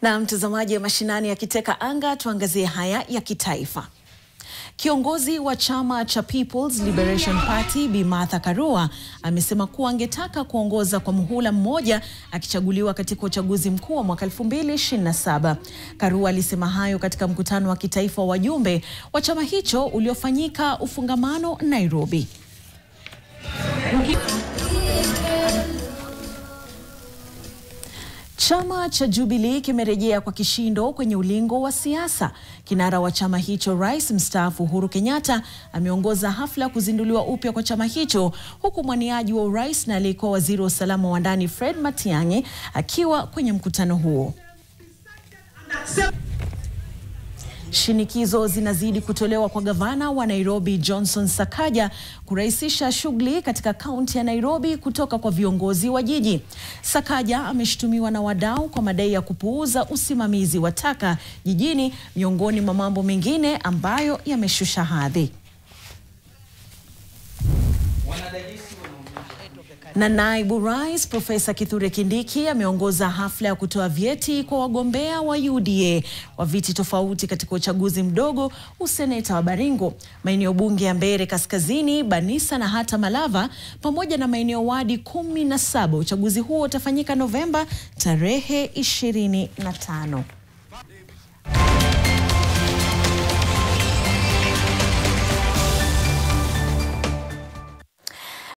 Na mtazamaji wa mashinani yakiteka anga, tuangazie haya ya kitaifa. Kiongozi wa chama cha People's Liberation Party Bi Martha Karua amesema kuwa angetaka kuongoza kwa muhula mmoja akichaguliwa katika uchaguzi mkuu wa mwaka 2027. Karua alisema hayo katika mkutano wa kitaifa wa wajumbe wa chama hicho uliofanyika Ufungamano, Nairobi. Chama cha Jubilee kimerejea kwa kishindo kwenye ulingo wa siasa. Kinara wa chama hicho, Rais mstaafu Uhuru Kenyatta, ameongoza hafla kuzinduliwa upya kwa chama hicho, huku mwaniaji wa urais na aliyekuwa waziri wa usalama wa ndani Fred Matiang'i akiwa kwenye mkutano huo. Shinikizo zinazidi kutolewa kwa gavana wa Nairobi Johnson Sakaja kurahisisha shughuli katika kaunti ya Nairobi kutoka kwa viongozi wa jiji. Sakaja ameshutumiwa na wadau kwa madai ya kupuuza usimamizi wa taka jijini, miongoni mwa mambo mengine ambayo yameshusha hadhi. Na naibu rais Profesa Kithure Kindiki ameongoza hafla ya kutoa vyeti kwa wagombea wa UDA wa viti tofauti katika uchaguzi mdogo useneta wa Baringo, maeneo bunge ya Mbeere Kaskazini, Banisa na hata Malava, pamoja na maeneo wadi 17. Uchaguzi huo utafanyika Novemba tarehe 25.